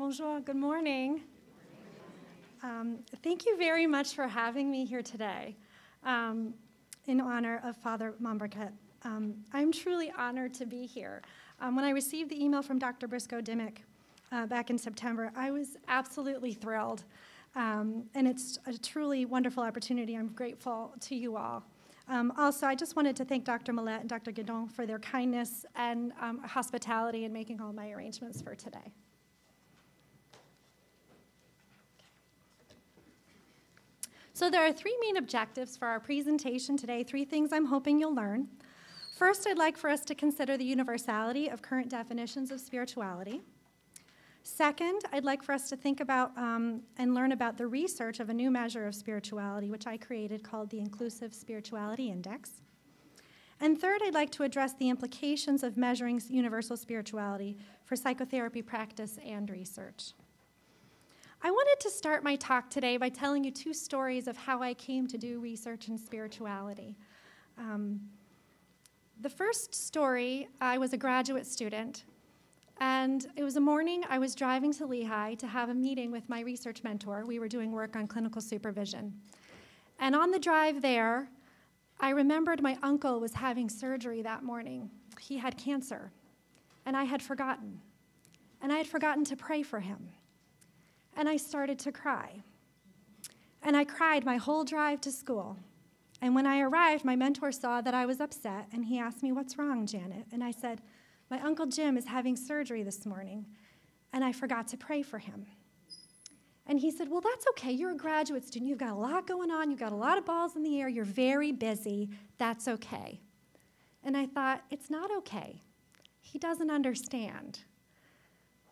Bonjour, good morning. Thank you very much for having me here today in honor of Father MUSE-BURKE. I'm truly honored to be here. When I received the email from Dr. Briscoe-Dimmick back in September, I was absolutely thrilled. And it's a truly wonderful opportunity. I'm grateful to you all. Also, I just wanted to thank Dr. Millette and Dr. Guidon for their kindness and hospitality in making all my arrangements for today. So there are three main objectives for our presentation today, three things I'm hoping you'll learn. First, I'd like for us to consider the universality of current definitions of spirituality. Second, I'd like for us to think about and learn about the research of a new measure of spirituality, which I created called the Inclusive Spirituality Index. And third, I'd like to address the implications of measuring universal spirituality for psychotherapy practice and research. I wanted to start my talk today by telling you two stories of how I came to do research in spirituality. The first story, I was a graduate student, and it was a morning I was driving to Lehigh to have a meeting with my research mentor. We were doing work on clinical supervision. And on the drive there, I remembered my uncle was having surgery that morning. He had cancer, and I had forgotten. And I had forgotten to pray for him. And I started to cry. And I cried my whole drive to school. And when I arrived, my mentor saw that I was upset, and he asked me, "What's wrong, Janet?" And I said, "My Uncle Jim is having surgery this morning, and I forgot to pray for him." And he said, "Well, that's okay. You're a graduate student. You've got a lot going on. You've got a lot of balls in the air. You're very busy. That's okay." And I thought, it's not okay. He doesn't understand.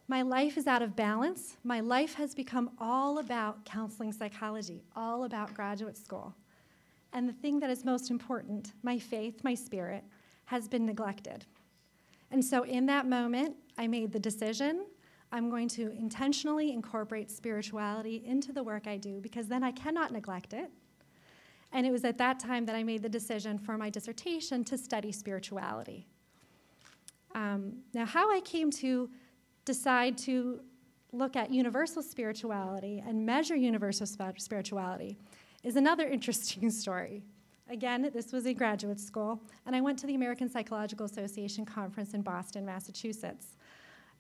My life is out of balance. My life has become all about counseling psychology, all about graduate school. And the thing that is most important, my faith, my spirit, has been neglected. And so in that moment, I made the decision, I'm going to intentionally incorporate spirituality into the work I do, because then I cannot neglect it. And it was at that time that I made the decision for my dissertation to study spirituality. Now, how I came to decide to look at universal spirituality and measure universal spirituality is another interesting story. Again, this was in graduate school, and I went to the American Psychological Association conference in Boston, Massachusetts.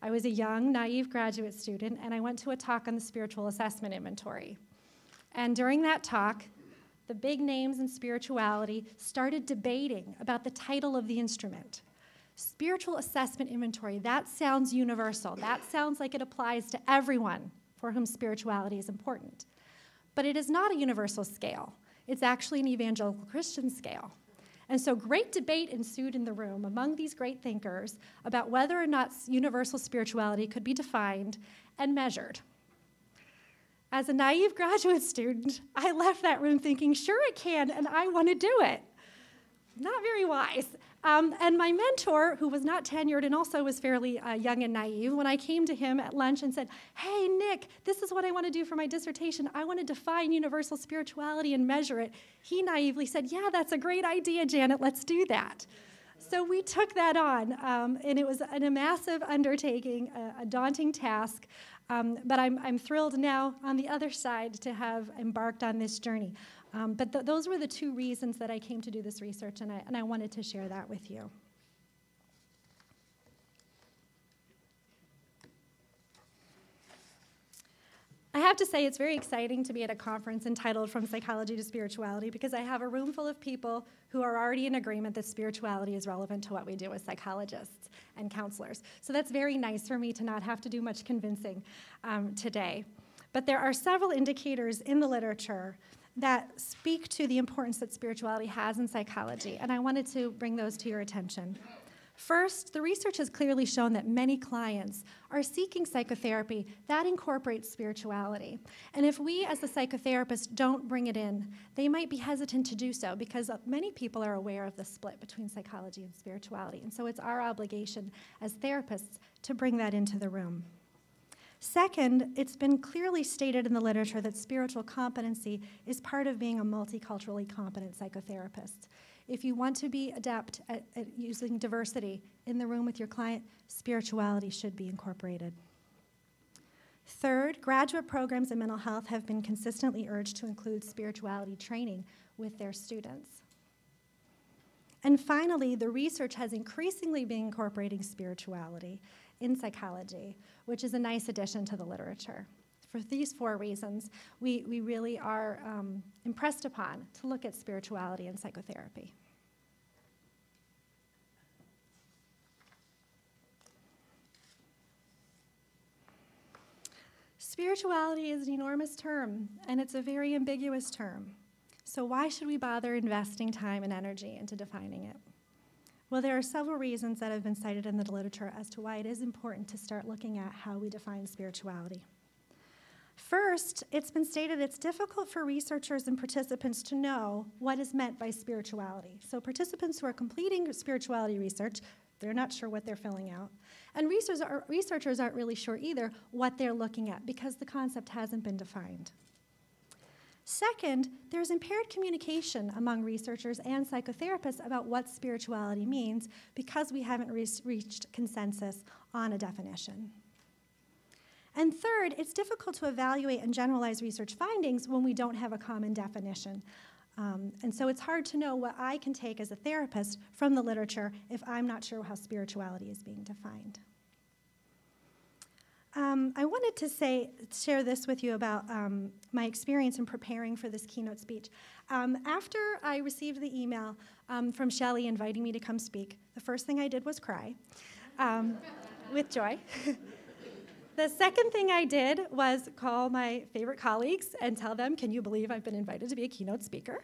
I was a young, naive graduate student, and I went to a talk on the spiritual assessment inventory. And during that talk, the big names in spirituality started debating about the title of the instrument. Spiritual assessment inventory, that sounds universal. That sounds like it applies to everyone for whom spirituality is important. But it is not a universal scale. It's actually an evangelical Christian scale. And so great debate ensued in the room among these great thinkers about whether or not universal spirituality could be defined and measured. As a naive graduate student, I left that room thinking, sure it can, and I want to do it. Not very wise. And my mentor, who was not tenured and also was fairly young and naive, when I came to him at lunch and said, "Hey, Nick, this is what I want to do for my dissertation. I want to define universal spirituality and measure it." He naively said, "Yeah, that's a great idea, Janet. Let's do that." So we took that on, and it was a massive undertaking, a daunting task. But I'm thrilled now on the other side to have embarked on this journey. But those were the two reasons that I came to do this research, and I wanted to share that with you. I have to say it's very exciting to be at a conference entitled From Psychology to Spirituality, because I have a room full of people who are already in agreement that spirituality is relevant to what we do as psychologists and counselors. So that's very nice for me to not have to do much convincing today. But there are several indicators in the literature that speak to the importance that spirituality has in psychology, and I wanted to bring those to your attention. First, the research has clearly shown that many clients are seeking psychotherapy that incorporates spirituality. And if we as the psychotherapists don't bring it in, they might be hesitant to do so, because many people are aware of the split between psychology and spirituality. And so it's our obligation as therapists to bring that into the room. Second, it's been clearly stated in the literature that spiritual competency is part of being a multiculturally competent psychotherapist. If you want to be adept at using diversity in the room with your client, spirituality should be incorporated. Third, graduate programs in mental health have been consistently urged to include spirituality training with their students. And finally, the research has increasingly been incorporating spirituality in psychology, which is a nice addition to the literature. For these 4 reasons, we really are impressed upon to look at spirituality in psychotherapy. Spirituality is an enormous term, and it's a very ambiguous term. So why should we bother investing time and energy into defining it? Well, there are several reasons that have been cited in the literature as to why it is important to start looking at how we define spirituality. First, it's been stated it's difficult for researchers and participants to know what is meant by spirituality. So participants who are completing spirituality research, they're not sure what they're filling out. And researchers aren't really sure either what they're looking at because the concept hasn't been defined. Second, there's impaired communication among researchers and psychotherapists about what spirituality means because we haven't reached consensus on a definition. And third, it's difficult to evaluate and generalize research findings when we don't have a common definition. And so it's hard to know what I can take as a therapist from the literature if I'm not sure how spirituality is being defined. I wanted to share this with you about my experience in preparing for this keynote speech. After I received the email from Shelley inviting me to come speak, the first thing I did was cry with joy. The second thing I did was call my favorite colleagues and tell them, can you believe I've been invited to be a keynote speaker?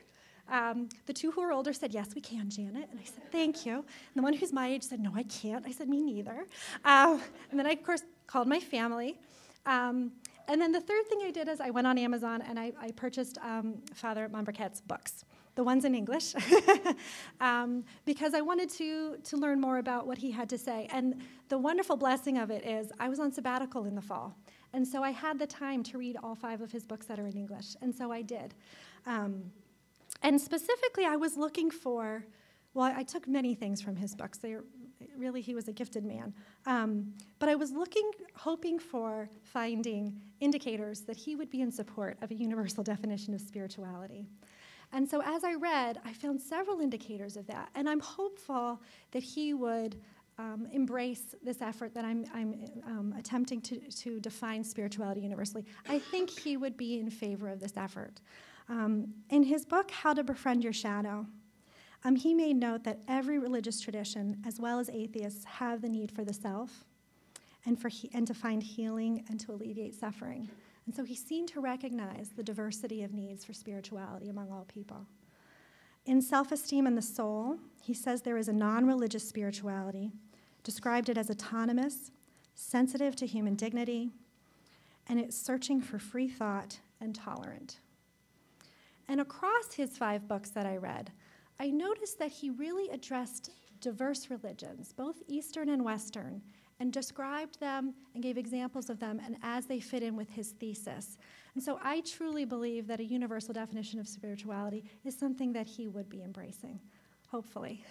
The 2 who were older said, yes, we can, Janet. And I said, thank you. And the one who's my age said, no, I can't. I said, me neither. And then I, of course, called my family. And then the third thing I did is I went on Amazon and I purchased Father Monberquet's books, the ones in English, because I wanted to learn more about what he had to say. And the wonderful blessing of it is I was on sabbatical in the fall. And so I had the time to read all 5 of his books that are in English. And so I did. And specifically, I was looking for, well, I took many things from his books. Really, he was a gifted man. But I was hoping for finding indicators that he would be in support of a universal definition of spirituality. And so as I read, I found several indicators of that. And I'm hopeful that he would embrace this effort that I'm attempting to define spirituality universally. I think he would be in favor of this effort. In his book, How to Befriend Your Shadow, he made note that every religious tradition, as well as atheists, have the need for the self and to find healing and to alleviate suffering. And so he seemed to recognize the diversity of needs for spirituality among all people. In Self-Esteem and the Soul, he says there is a non-religious spirituality, described it as autonomous, sensitive to human dignity, and it's searching for free thought and tolerant. And across his 5 books that I read, I noticed that he really addressed diverse religions, both Eastern and Western, and described them and gave examples of them and as they fit in with his thesis. And so I truly believe that a universal definition of spirituality is something that he would be embracing, hopefully.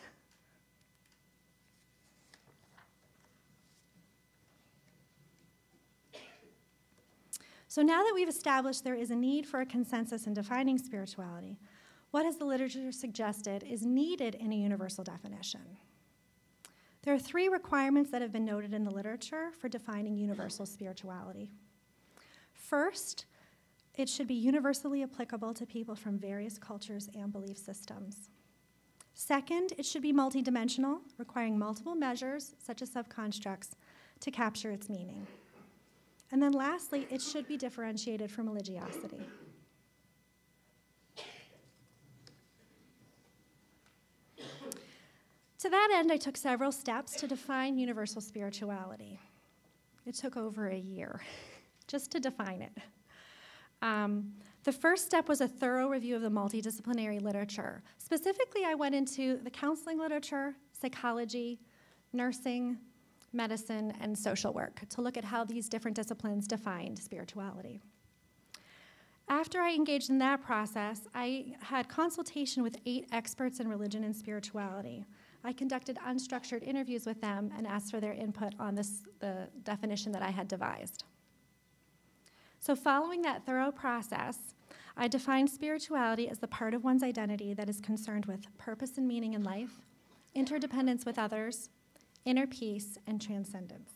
So now that we've established there is a need for a consensus in defining spirituality, what has the literature suggested is needed in a universal definition? There are 3 requirements that have been noted in the literature for defining universal spirituality. First, it should be universally applicable to people from various cultures and belief systems. Second, it should be multidimensional, requiring multiple measures, such as subconstructs, to capture its meaning. And then lastly, it should be differentiated from religiosity. To that end, I took several steps to define universal spirituality. It took over a year just to define it. The first step was a thorough review of the multidisciplinary literature. Specifically, I went into the counseling literature, psychology, nursing, medicine, and social work to look at how these different disciplines defined spirituality. After I engaged in that process, I had consultation with 8 experts in religion and spirituality. I conducted unstructured interviews with them and asked for their input on the definition that I had devised. So following that thorough process, I defined spirituality as the part of one's identity that is concerned with purpose and meaning in life, interdependence with others, inner peace, and transcendence.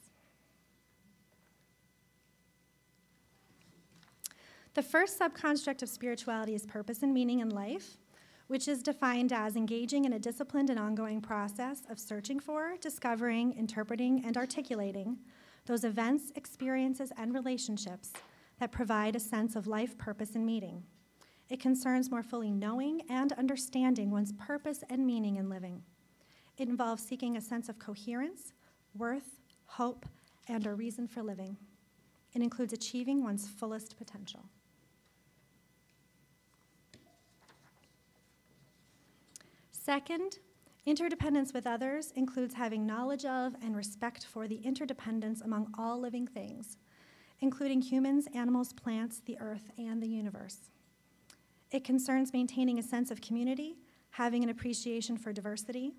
The first subconstruct of spirituality is purpose and meaning in life, which is defined as engaging in a disciplined and ongoing process of searching for, discovering, interpreting, and articulating those events, experiences, and relationships that provide a sense of life purpose and meaning. It concerns more fully knowing and understanding one's purpose and meaning in living. It involves seeking a sense of coherence, worth, hope, and a reason for living. It includes achieving one's fullest potential. Second, interdependence with others includes having knowledge of and respect for the interdependence among all living things, including humans, animals, plants, the earth, and the universe. It concerns maintaining a sense of community, having an appreciation for diversity,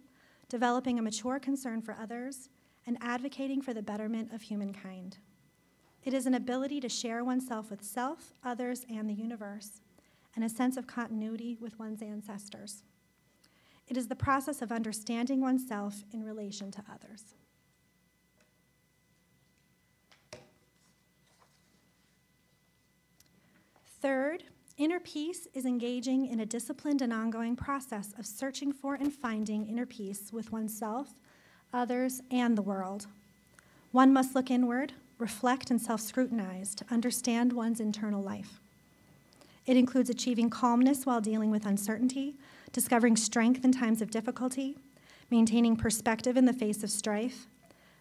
developing a mature concern for others, and advocating for the betterment of humankind. It is an ability to share oneself with self, others, and the universe, and a sense of continuity with one's ancestors. It is the process of understanding oneself in relation to others. Third, inner peace is engaging in a disciplined and ongoing process of searching for and finding inner peace with oneself, others, and the world. One must look inward, reflect, and self-scrutinize to understand one's internal life. It includes achieving calmness while dealing with uncertainty, discovering strength in times of difficulty, maintaining perspective in the face of strife,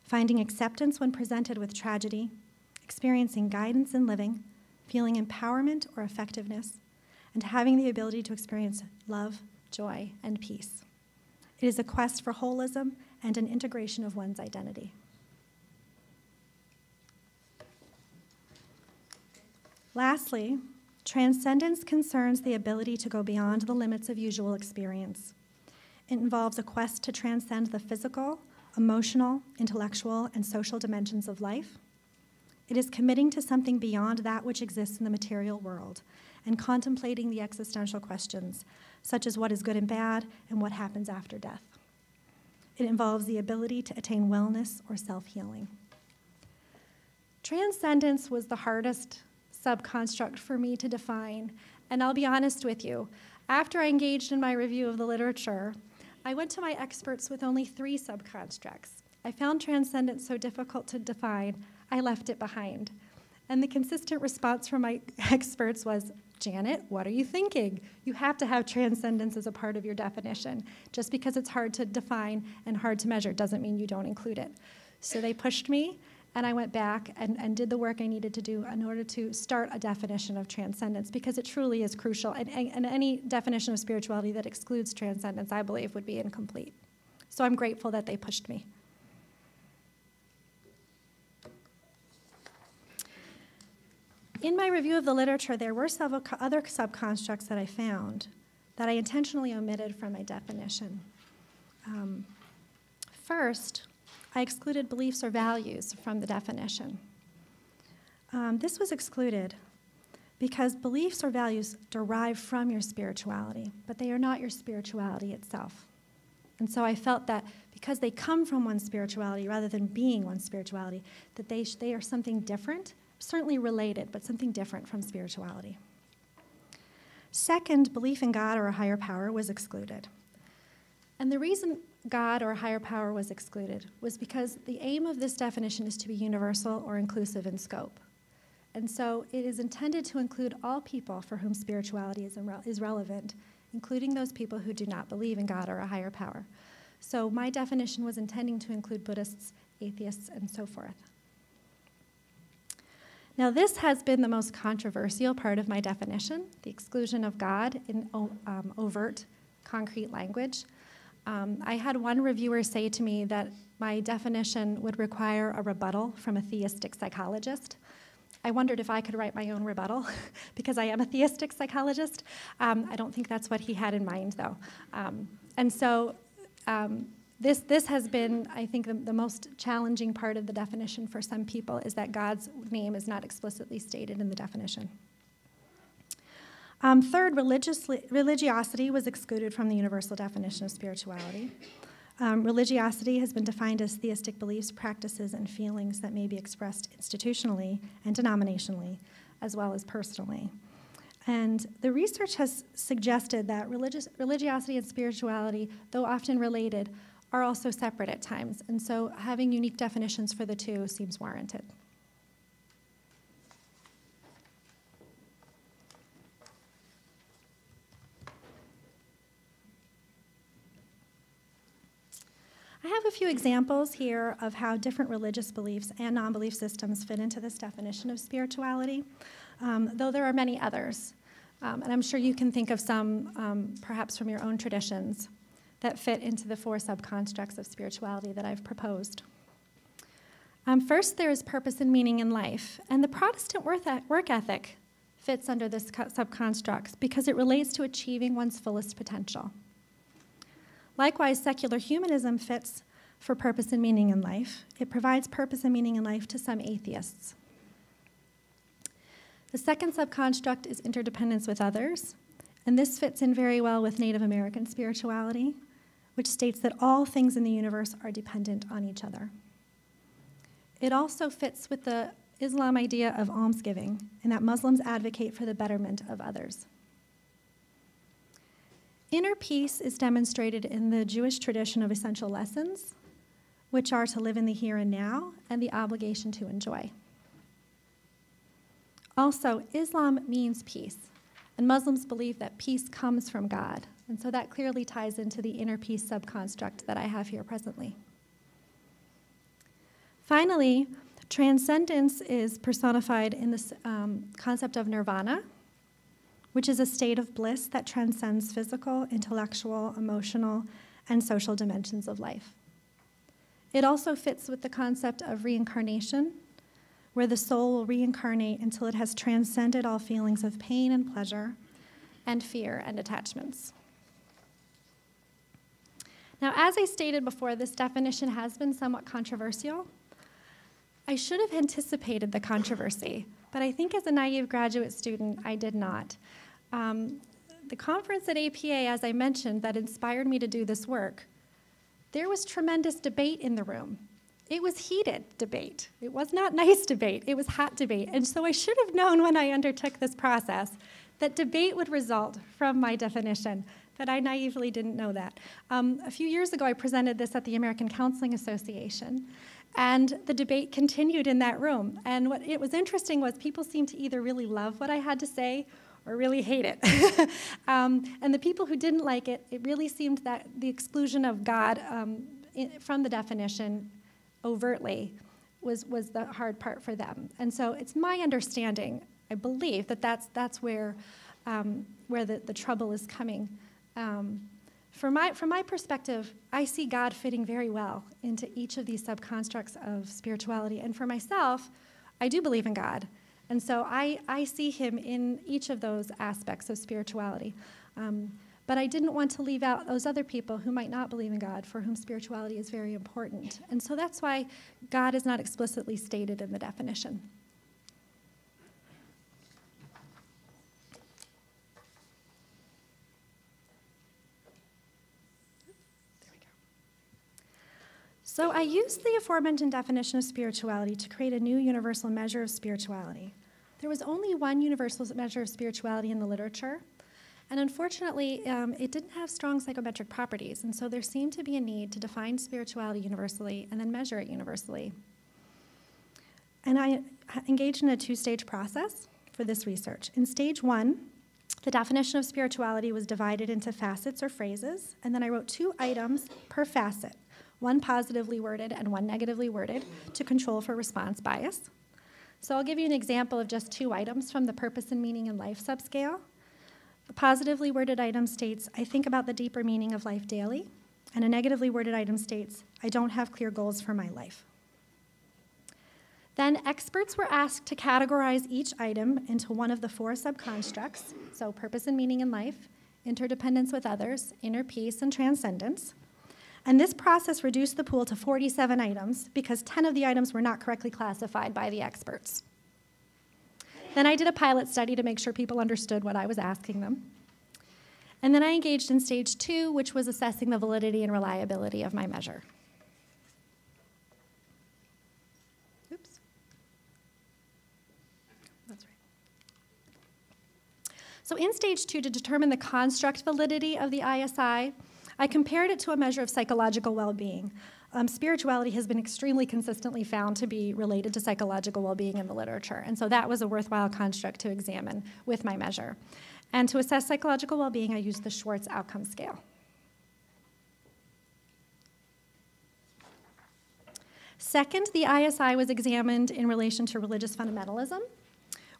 finding acceptance when presented with tragedy, experiencing guidance in living, feeling empowerment or effectiveness, and having the ability to experience love, joy, and peace. It is a quest for holism and an integration of one's identity. Lastly, transcendence concerns the ability to go beyond the limits of usual experience. It involves a quest to transcend the physical, emotional, intellectual, and social dimensions of life. It is committing to something beyond that which exists in the material world and contemplating the existential questions, such as what is good and bad and what happens after death. It involves the ability to attain wellness or self-healing. Transcendence was the hardest subconstruct for me to define, and I'll be honest with you. After I engaged in my review of the literature, I went to my experts with only 3 subconstructs. I found transcendence so difficult to define, I left it behind. And the consistent response from my experts was, Janet, what are you thinking? You have to have transcendence as a part of your definition. Just because it's hard to define and hard to measure doesn't mean you don't include it. So they pushed me, and I went back and did the work I needed to do in order to start a definition of transcendence, because it truly is crucial. And any definition of spirituality that excludes transcendence, I believe, would be incomplete. So I'm grateful that they pushed me. In my review of the literature, there were several other subconstructs that I found that I intentionally omitted from my definition. First, I excluded beliefs or values from the definition. This was excluded because beliefs or values derive from your spirituality, but they are not your spirituality itself. And so I felt that because they come from one's spirituality rather than being one's spirituality, that they are something different, certainly related, but something different from spirituality. Second, belief in God or a higher power was excluded. And the reason God or a higher power was excluded was because the aim of this definition is to be universal or inclusive in scope. And so it is intended to include all people for whom spirituality is relevant, including those people who do not believe in God or a higher power. So my definition was intending to include Buddhists, atheists, and so forth. Now, this has been the most controversial part of my definition, the exclusion of God in overt, concrete language. I had one reviewer say to me that my definition would require a rebuttal from a theistic psychologist. I wondered if I could write my own rebuttal, because I am a theistic psychologist. I don't think that's what he had in mind, though. And so this has been, I think, the most challenging part of the definition for some people is that God's name is not explicitly stated in the definition. Third, religiosity was excluded from the universal definition of spirituality. Religiosity has been defined as theistic beliefs, practices, and feelings that may be expressed institutionally and denominationally, as well as personally. And the research has suggested that religiosity and spirituality, though often related, are also separate at times. And so having unique definitions for the two seems warranted. I have a few examples here of how different religious beliefs and non-belief systems fit into this definition of spirituality, though there are many others. And I'm sure you can think of some, perhaps from your own traditions, that fit into the 4 subconstructs of spirituality that I've proposed. First, there is purpose and meaning in life. And the Protestant work ethic fits under this subconstruct because it relates to achieving one's fullest potential. Likewise, secular humanism fits for purpose and meaning in life. It provides purpose and meaning in life to some atheists. The second subconstruct is interdependence with others, and this fits in very well with Native American spirituality, which states that all things in the universe are dependent on each other. It also fits with the Islam idea of almsgiving, and that Muslims advocate for the betterment of others. Inner peace is demonstrated in the Jewish tradition of essential lessons, which are to live in the here and now and the obligation to enjoy. Also, Islam means peace, and Muslims believe that peace comes from God, and so that clearly ties into the inner peace subconstruct that I have here presently. Finally, transcendence is personified in this concept of nirvana, which is a state of bliss that transcends physical, intellectual, emotional, and social dimensions of life. It also fits with the concept of reincarnation, where the soul will reincarnate until it has transcended all feelings of pain and pleasure, and fear and attachments. Now, as I stated before, this definition has been somewhat controversial. I should have anticipated the controversy, but I think as a naive graduate student, I did not. The conference at APA, as I mentioned, that inspired me to do this work, there was tremendous debate in the room. It was heated debate. It was not nice debate. It was hot debate. And so I should have known when I undertook this process that debate would result from my definition, but I naively didn't know that. A few years ago, I presented this at the American Counseling Association, and the debate continued in that room. And what it was interesting was people seemed to either really love what I had to say or really hate it. And the people who didn't like it, it really seemed that the exclusion of God from the definition overtly was the hard part for them. And so it's my understanding, I believe, that that's where the trouble is coming. From my perspective, I see God fitting very well into each of these subconstructs of spirituality. And for myself, I do believe in God. And so I see him in each of those aspects of spirituality. But I didn't want to leave out those other people who might not believe in God, for whom spirituality is very important. And so that's why God is not explicitly stated in the definition. So I used the aforementioned definition of spirituality to create a new universal measure of spirituality. There was only one universal measure of spirituality in the literature, and unfortunately, it didn't have strong psychometric properties, and so there seemed to be a need to define spirituality universally and then measure it universally. And I engaged in a 2-stage process for this research. In stage 1, the definition of spirituality was divided into facets or phrases, and then I wrote 2 items per facet, one positively worded and one negatively worded, to control for response bias. So I'll give you an example of just 2 items from the purpose and meaning in life subscale. A positively worded item states, I think about the deeper meaning of life daily, and a negatively worded item states, I don't have clear goals for my life. Then experts were asked to categorize each item into one of the 4 subconstructs, so purpose and meaning in life, interdependence with others, inner peace, and transcendence. And this process reduced the pool to 47 items because 10 of the items were not correctly classified by the experts. Then I did a pilot study to make sure people understood what I was asking them. And then I engaged in stage 2, which was assessing the validity and reliability of my measure. Oops. That's right. So in stage 2, to determine the construct validity of the ISI, I compared it to a measure of psychological well-being. Spirituality has been extremely consistently found to be related to psychological well-being in the literature, and so that was a worthwhile construct to examine with my measure. And to assess psychological well-being, I used the Schwartz Outcome Scale. Second, the ISI was examined in relation to religious fundamentalism,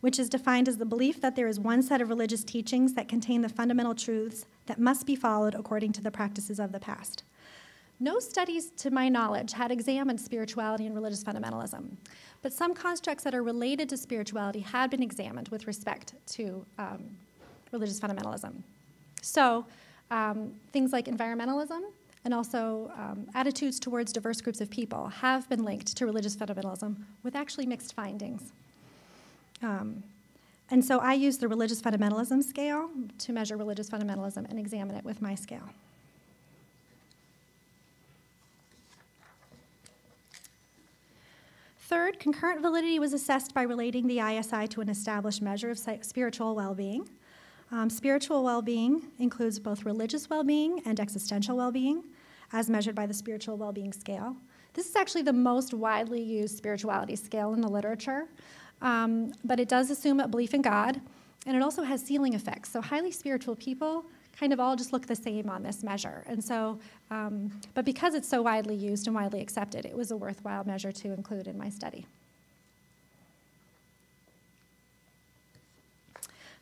which is defined as the belief that there is one set of religious teachings that contain the fundamental truths that must be followed according to the practices of the past. No studies, to my knowledge, had examined spirituality and religious fundamentalism, but some constructs that are related to spirituality had been examined with respect to religious fundamentalism. So things like environmentalism and also attitudes towards diverse groups of people have been linked to religious fundamentalism with actually mixed findings. And so I use the religious fundamentalism scale to measure religious fundamentalism and examine it with my scale. Third, concurrent validity was assessed by relating the ISI to an established measure of spiritual well-being. Spiritual well-being includes both religious well-being and existential well-being, as measured by the spiritual well-being scale. This is actually the most widely used spirituality scale in the literature, but it does assume a belief in God, and it also has ceiling effects. So highly spiritual people kind of all just look the same on this measure. And so, but because it's so widely used and widely accepted, it was a worthwhile measure to include in my study.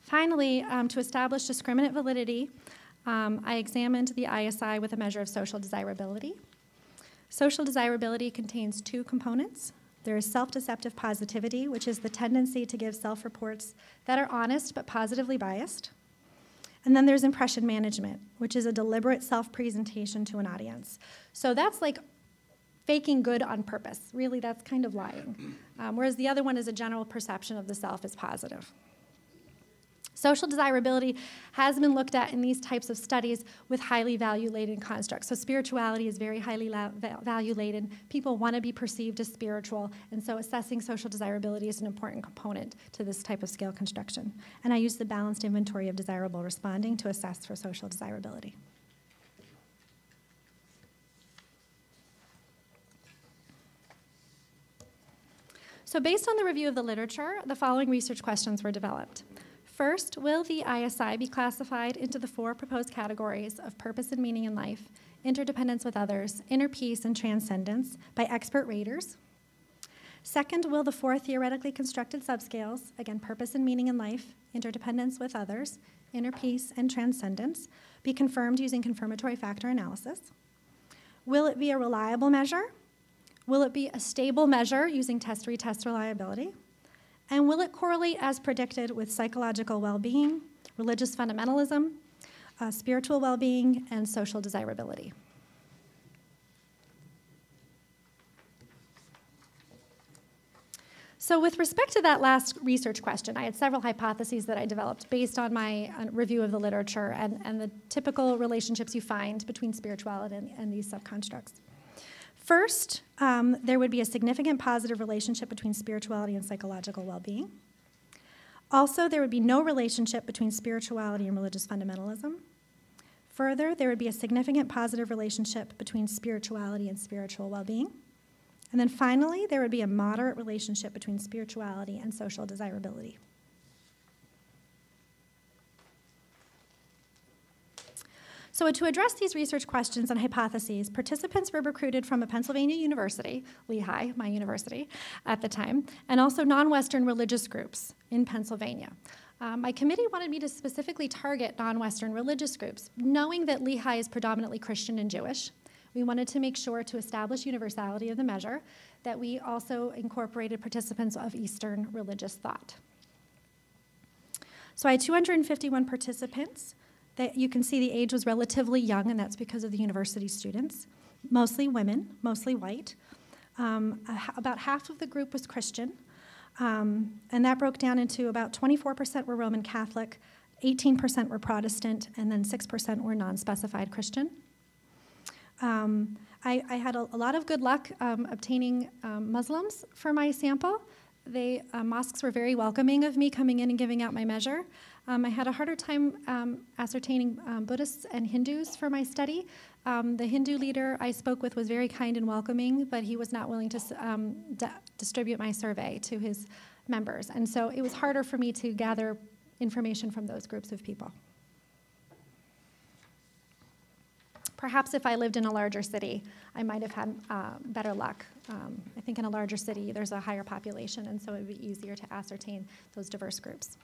Finally, to establish discriminant validity, I examined the ISI with a measure of social desirability. Social desirability contains 2 components. There is self-deceptive positivity, which is the tendency to give self-reports that are honest but positively biased. And then there's impression management, which is a deliberate self-presentation to an audience. So that's like faking good on purpose. Really, that's kind of lying. Whereas the other one is a general perception of the self as positive. Social desirability has been looked at in these types of studies with highly value-laden constructs. So spirituality is very highly value-laden. People want to be perceived as spiritual, and so assessing social desirability is an important component to this type of scale construction. And I use the balanced inventory of desirable responding to assess for social desirability. So based on the review of the literature, the following research questions were developed. First, will the ISI be classified into the 4 proposed categories of purpose and meaning in life, interdependence with others, inner peace, and transcendence by expert raters? Second, will the 4 theoretically constructed subscales, again, purpose and meaning in life, interdependence with others, inner peace, and transcendence, be confirmed using confirmatory factor analysis? Will it be a reliable measure? Will it be a stable measure using test-retest reliability? And will it correlate as predicted with psychological well-being, religious fundamentalism, spiritual well-being, and social desirability? So with respect to that last research question, I had several hypotheses that I developed based on my review of the literature and the typical relationships you find between spirituality and these subconstructs. First, there would be a significant positive relationship between spirituality and psychological well-being. Also, there would be no relationship between spirituality and religious fundamentalism. Further, there would be a significant positive relationship between spirituality and spiritual well-being. And then finally, there would be a moderate relationship between spirituality and social desirability. So to address these research questions and hypotheses, participants were recruited from a Pennsylvania university, Lehigh, my university at the time, and also non-Western religious groups in Pennsylvania. My committee wanted me to specifically target non-Western religious groups, knowing that Lehigh is predominantly Christian and Jewish. We wanted to make sure to establish universality of the measure that we also incorporated participants of Eastern religious thought. So I had 251 participants. That you can see the age was relatively young, and that's because of the university students. mostly women, mostly white. About half of the group was Christian, and that broke down into about 24% were Roman Catholic, 18% were Protestant, and then 6% were non-specified Christian. I had a lot of good luck obtaining Muslims for my sample. Mosques were very welcoming of me coming in and giving out my measure. I had a harder time ascertaining Buddhists and Hindus for my study. The Hindu leader I spoke with was very kind and welcoming, but he was not willing to distribute my survey to his members. And so it was harder for me to gather information from those groups of people. Perhaps if I lived in a larger city, I might have had better luck. I think in a larger city, there's a higher population, and so it would be easier to ascertain those diverse groups.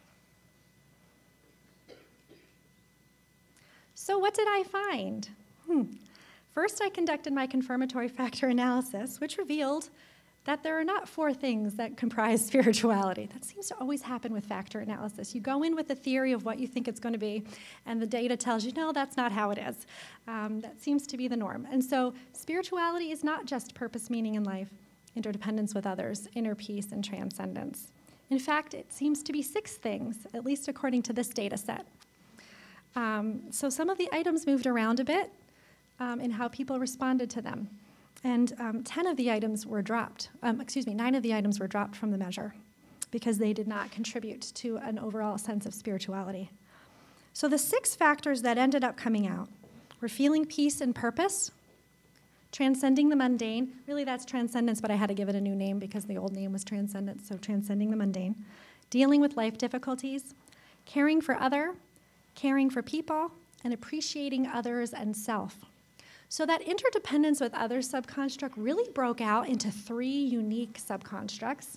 So what did I find? First, I conducted my confirmatory factor analysis, which revealed that there are not 4 things that comprise spirituality. That seems to always happen with factor analysis. You go in with a theory of what you think it's going to be, and the data tells you, no, that's not how it is. That seems to be the norm. And so spirituality is not just purpose, meaning in life, interdependence with others, inner peace, and transcendence. In fact, it seems to be 6 things, at least according to this data set. So some of the items moved around a bit in how people responded to them. And 10 of the items were dropped. 9 of the items were dropped from the measure because they did not contribute to an overall sense of spirituality. So the 6 factors that ended up coming out were feeling peace and purpose, transcending the mundane. Really, that's transcendence, but I had to give it a new name because the old name was transcendence, so transcending the mundane. Dealing with life difficulties, caring for caring for people, and appreciating others and self. So that interdependence with others subconstruct really broke out into 3 unique subconstructs.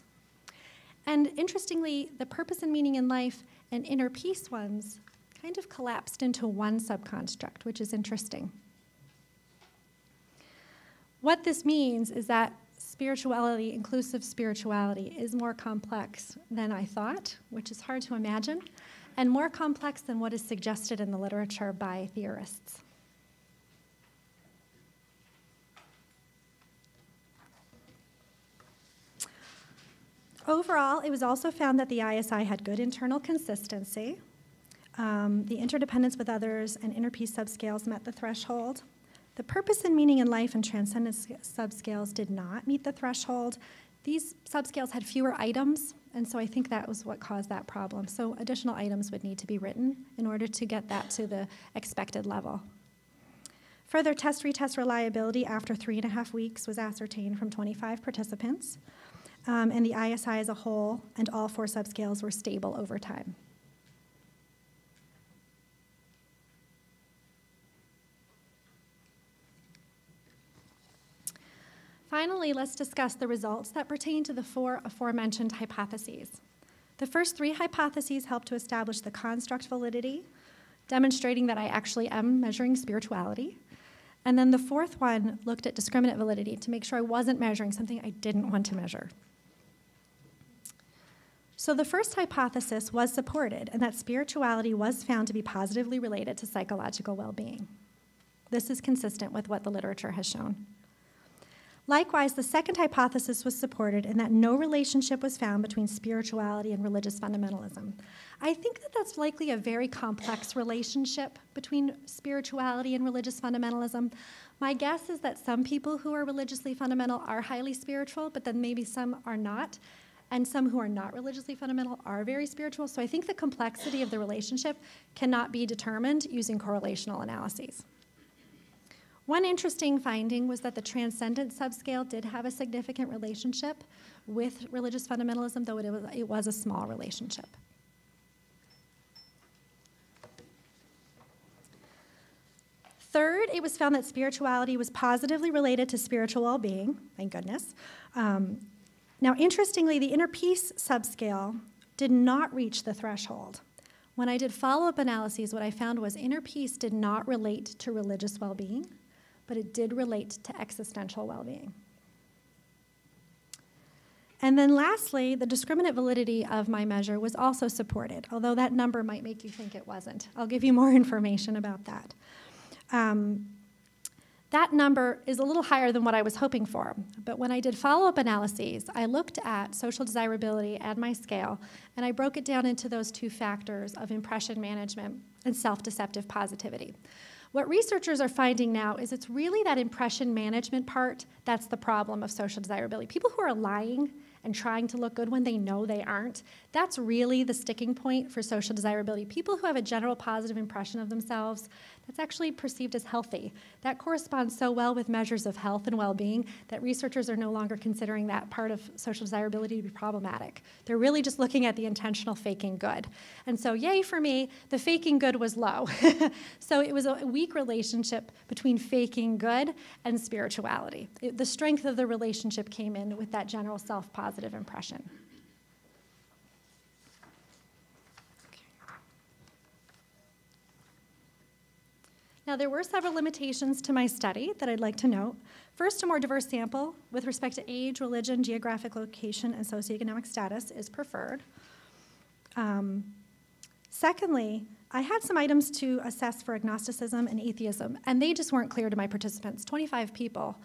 And interestingly, the purpose and meaning in life and inner peace ones kind of collapsed into 1 subconstruct, which is interesting. What this means is that spirituality, inclusive spirituality, is more complex than I thought, which is hard to imagine, and more complex than what is suggested in the literature by theorists. Overall, it was also found that the ISI had good internal consistency. The interdependence with others and inner peace subscales met the threshold. The purpose and meaning in life and transcendence subscales did not meet the threshold. These subscales had fewer items, and so I think that was what caused that problem. So additional items would need to be written in order to get that to the expected level. Further test-retest reliability after 3.5 weeks was ascertained from 25 participants. And the ISI as a whole and all 4 subscales were stable over time. Finally, let's discuss the results that pertain to the 4 aforementioned hypotheses. The first 3 hypotheses help to establish the construct validity, demonstrating that I actually am measuring spirituality. And then the 4th one looked at discriminant validity to make sure I wasn't measuring something I didn't want to measure. So the first hypothesis was supported, and that spirituality was found to be positively related to psychological well-being. This is consistent with what the literature has shown. Likewise, the second hypothesis was supported in that no relationship was found between spirituality and religious fundamentalism. I think that that's likely a very complex relationship between spirituality and religious fundamentalism. My guess is that some people who are religiously fundamental are highly spiritual, but then maybe some are not. And some who are not religiously fundamental are very spiritual. So I think the complexity of the relationship cannot be determined using correlational analyses. One interesting finding was that the transcendent subscale did have a significant relationship with religious fundamentalism, though it was a small relationship. Third, it was found that spirituality was positively related to spiritual well-being, thank goodness. Now, interestingly, the inner peace subscale did not reach the threshold. When I did follow-up analyses, what I found was inner peace did not relate to religious well-being, but it did relate to existential well-being. And then lastly, the discriminant validity of my measure was also supported, although that number might make you think it wasn't. I'll give you more information about that. That number is a little higher than what I was hoping for, but when I did follow-up analyses, I looked at social desirability and my scale, and I broke it down into those two factors of impression management and self-deceptive positivity. What researchers are finding now is it's really that impression management part that's the problem of social desirability. People who are lying and trying to look good when they know they aren't, that's really the sticking point for social desirability. People who have a general positive impression of themselves, that's actually perceived as healthy. That corresponds so well with measures of health and well-being that researchers are no longer considering that part of social desirability to be problematic. They're really just looking at the intentional faking good. And so yay for me, the faking good was low. So it was a weak relationship between faking good and spirituality. The strength of the relationship came in with that general self-positive impression. Now, there were several limitations to my study that I'd like to note. First, a more diverse sample with respect to age, religion, geographic location, and socioeconomic status is preferred. Secondly, I had some items to assess for agnosticism and atheism, and they just weren't clear to my participants. 25 people,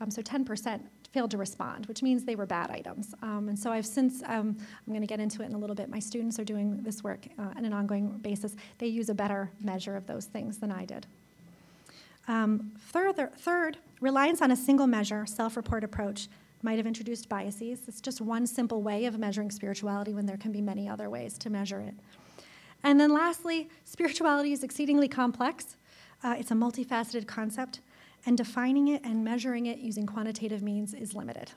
so 10%, failed to respond, which means they were bad items. And so I've since, I'm going to get into it in a little bit, my students are doing this work on an ongoing basis. They use a better measure of those things than I did. Third, reliance on a single measure, self-report approach, might have introduced biases. It's just one simple way of measuring spirituality when there can be many other ways to measure it. And then lastly, spirituality is exceedingly complex. It's a multifaceted concept, and defining it and measuring it using quantitative means is limited.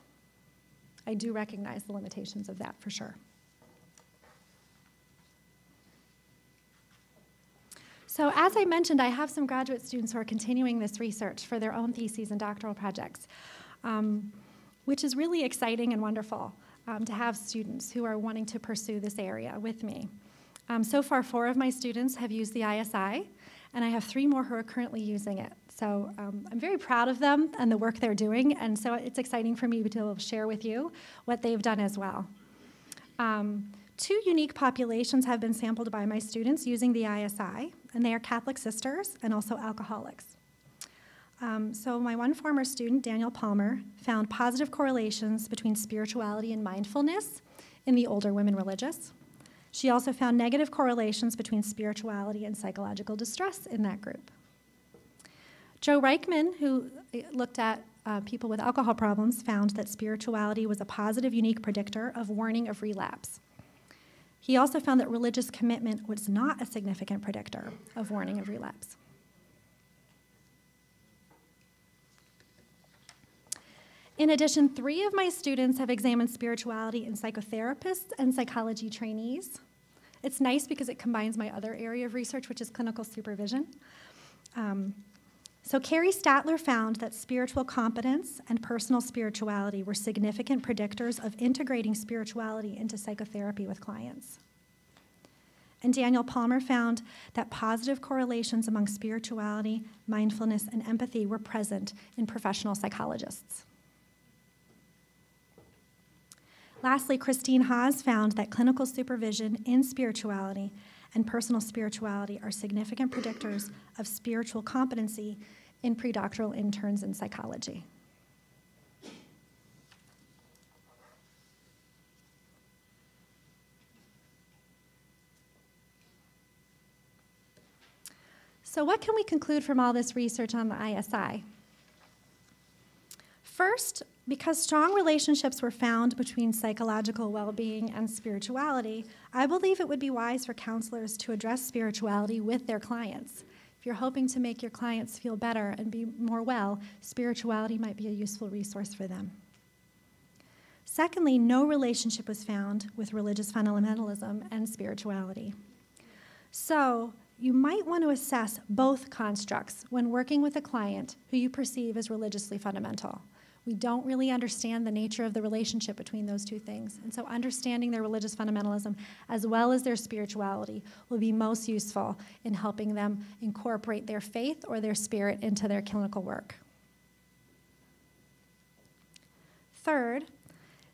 I do recognize the limitations of that for sure. So as I mentioned, I have some graduate students who are continuing this research for their own theses and doctoral projects, which is really exciting and wonderful to have students who are wanting to pursue this area with me. So far, 4 of my students have used the ISI, and I have 3 more who are currently using it. So I'm very proud of them and the work they're doing, and so it's exciting for me to be able to share with you what they've done as well. 2 unique populations have been sampled by my students using the ISI, and they are Catholic sisters and also alcoholics. So my one former student, Daniel Palmer, found positive correlations between spirituality and mindfulness in the older women religious. She also found negative correlations between spirituality and psychological distress in that group. Joe Reichman, who looked at people with alcohol problems, found that spirituality was a positive, unique predictor of warning of relapse. He also found that religious commitment was not a significant predictor of warning of relapse. In addition, 3 of my students have examined spirituality in psychotherapists and psychology trainees. It's nice because it combines my other area of research, which is clinical supervision. So Carrie Statler found that spiritual competence and personal spirituality were significant predictors of integrating spirituality into psychotherapy with clients. And Daniel Palmer found that positive correlations among spirituality, mindfulness, and empathy were present in professional psychologists. Lastly, Christine Haas found that clinical supervision in spirituality and personal spirituality are significant predictors of spiritual competency in predoctoral interns in psychology. So what can we conclude from all this research on the ISI? First, because strong relationships were found between psychological well-being and spirituality, I believe it would be wise for counselors to address spirituality with their clients. If you're hoping to make your clients feel better and be more well, spirituality might be a useful resource for them. Secondly, no relationship was found with religious fundamentalism and spirituality. So you might want to assess both constructs when working with a client who you perceive as religiously fundamental. We don't really understand the nature of the relationship between those two things. And so understanding their religious fundamentalism as well as their spirituality will be most useful in helping them incorporate their faith or their spirit into their clinical work. Third,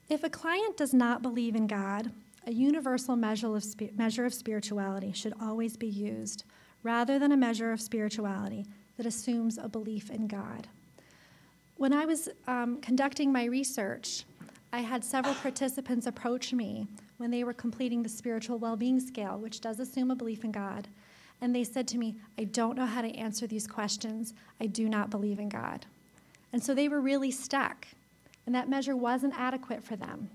if a client does not believe in God, a universal measure of spirituality should always be used, rather than a measure of spirituality that assumes a belief in God. When I was conducting my research, I had several participants approach me when they were completing the spiritual well-being scale, which does assume a belief in God. And they said to me, I don't know how to answer these questions. I do not believe in God. And so they were really stuck, and that measure wasn't adequate for them.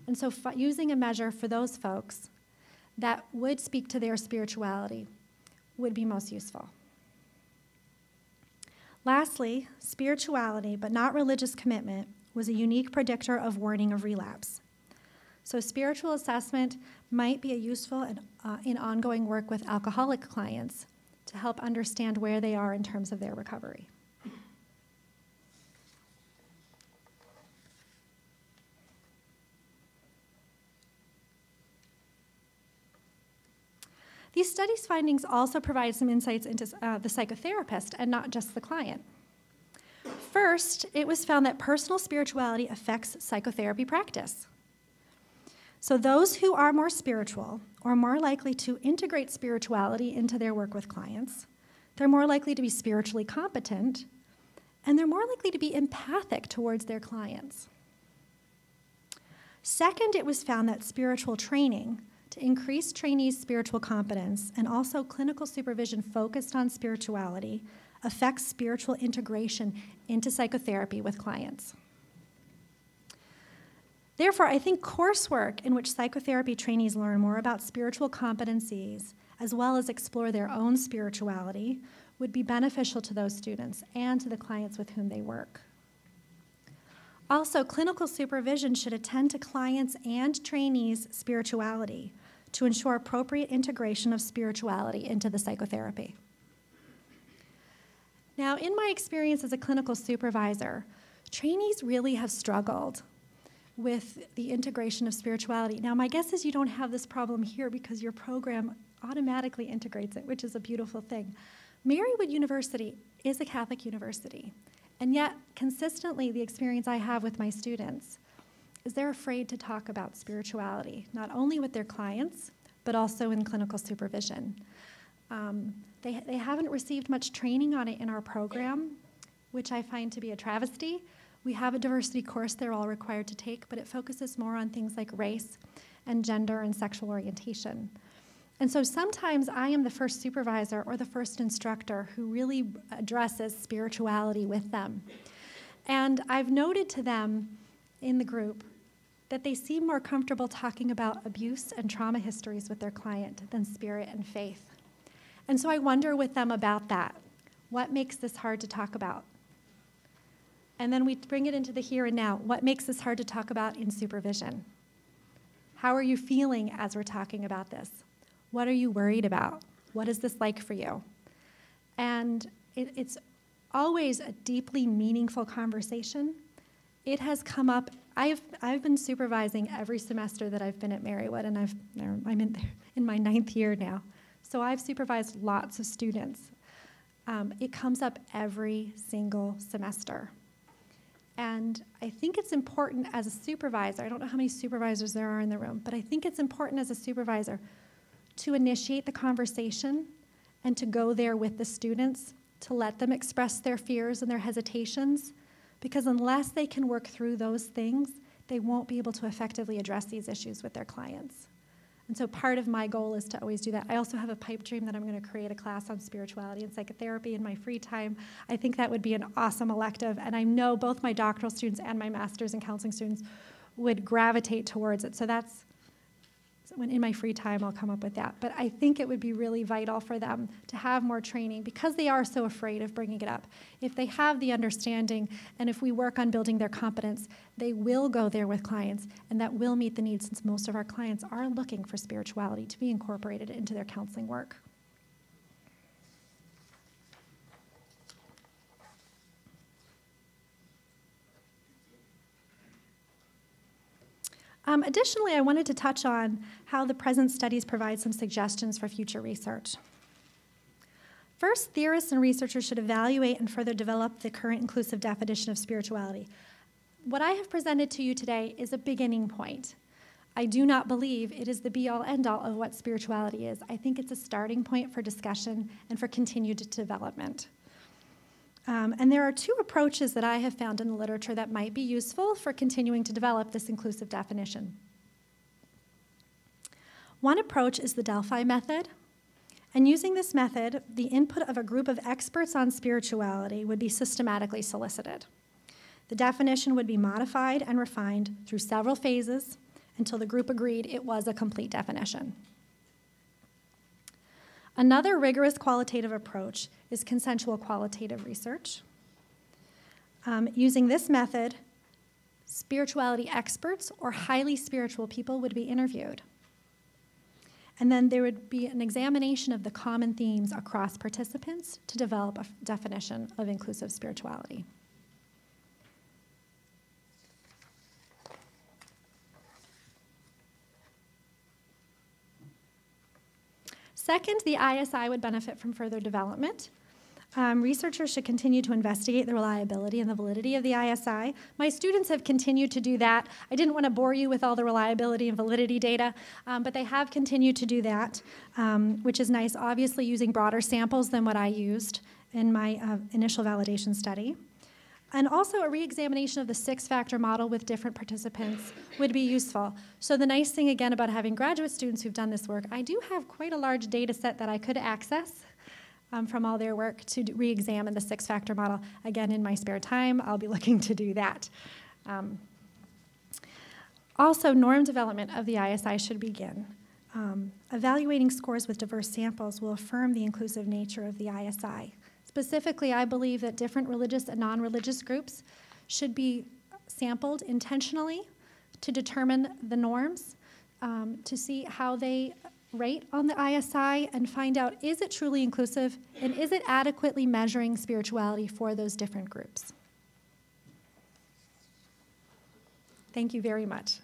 And so using a measure for those folks that would speak to their spirituality would be most useful. Lastly, spirituality, but not religious commitment, was a unique predictor of warning of relapse. So spiritual assessment might be useful in ongoing work with alcoholic clients to help understand where they are in terms of their recovery. These studies' findings also provide some insights into the psychotherapist and not just the client. First, it was found that personal spirituality affects psychotherapy practice. So those who are more spiritual are more likely to integrate spirituality into their work with clients. They're more likely to be spiritually competent, and they're more likely to be empathic towards their clients. Second, it was found that spiritual training to increase trainees' spiritual competence and also clinical supervision focused on spirituality affects spiritual integration into psychotherapy with clients. Therefore, I think coursework in which psychotherapy trainees learn more about spiritual competencies as well as explore their own spirituality would be beneficial to those students and to the clients with whom they work. Also, clinical supervision should attend to clients' and trainees' spirituality to ensure appropriate integration of spirituality into the psychotherapy. Now, in my experience as a clinical supervisor, trainees really have struggled with the integration of spirituality. Now, my guess is you don't have this problem here because your program automatically integrates it, which is a beautiful thing. Marywood University is a Catholic university, and yet consistently the experience I have with my students is they're afraid to talk about spirituality, not only with their clients, but also in clinical supervision. They haven't received much training on it in our program, which I find to be a travesty. We have a diversity course they're all required to take, but it focuses more on things like race and gender and sexual orientation. And so sometimes I am the first supervisor or the first instructor who really addresses spirituality with them. And I've noted to them in the group that they seem more comfortable talking about abuse and trauma histories with their client than spirit and faith. And so I wonder with them about that. What makes this hard to talk about? And then we bring it into the here and now. What makes this hard to talk about in supervision? How are you feeling as we're talking about this? What are you worried about? What is this like for you? And it's always a deeply meaningful conversation. It has come up. I've been supervising every semester that I've been at Marywood, and I'm in my 9th year now. So I've supervised lots of students. It comes up every single semester. And I think it's important as a supervisor, I don't know how many supervisors there are in the room, but I think it's important as a supervisor to initiate the conversation and to go there with the students, to let them express their fears and their hesitations, because unless they can work through those things, they won't be able to effectively address these issues with their clients. And so part of my goal is to always do that. I also have a pipe dream that I'm going to create a class on spirituality and psychotherapy in my free time. I think that would be an awesome elective, and I know both my doctoral students and my master's in counseling students would gravitate towards it. So that's, when in my free time, I'll come up with that. But I think it would be really vital for them to have more training because they are so afraid of bringing it up. If they have the understanding and if we work on building their competence, they will go there with clients, and that will meet the needs since most of our clients are looking for spirituality to be incorporated into their counseling work. Additionally, I wanted to touch on how the present studies provide some suggestions for future research. First, theorists and researchers should evaluate and further develop the current inclusive definition of spirituality. What I have presented to you today is a beginning point. I do not believe it is the be-all, end-all of what spirituality is. I think it's a starting point for discussion and for continued development. And there are two approaches that I have found in the literature that might be useful for continuing to develop this inclusive definition. One approach is the Delphi method. And using this method, the input of a group of experts on spirituality would be systematically solicited. The definition would be modified and refined through several phases until the group agreed it was a complete definition. Another rigorous qualitative approach is consensual qualitative research. Using this method, spirituality experts or highly spiritual people would be interviewed. And then there would be an examination of the common themes across participants to develop a definition of inclusive spirituality. Second, the ISI would benefit from further development. Researchers should continue to investigate the reliability and the validity of the ISI. My students have continued to do that. I didn't want to bore you with all the reliability and validity data, but they have continued to do that, which is nice, obviously using broader samples than what I used in my initial validation study. And also a re-examination of the six-factor model with different participants would be useful. So the nice thing, again, about having graduate students who've done this work, I do have quite a large data set that I could access from all their work to re-examine the six-factor model. Again, in my spare time, I'll be looking to do that. Also, norm development of the ISI should begin. Evaluating scores with diverse samples will affirm the inclusive nature of the ISI. Specifically, I believe that different religious and non-religious groups should be sampled intentionally to determine the norms, to see how they rate on the ISI and find out, is it truly inclusive and is it adequately measuring spirituality for those different groups? Thank you very much.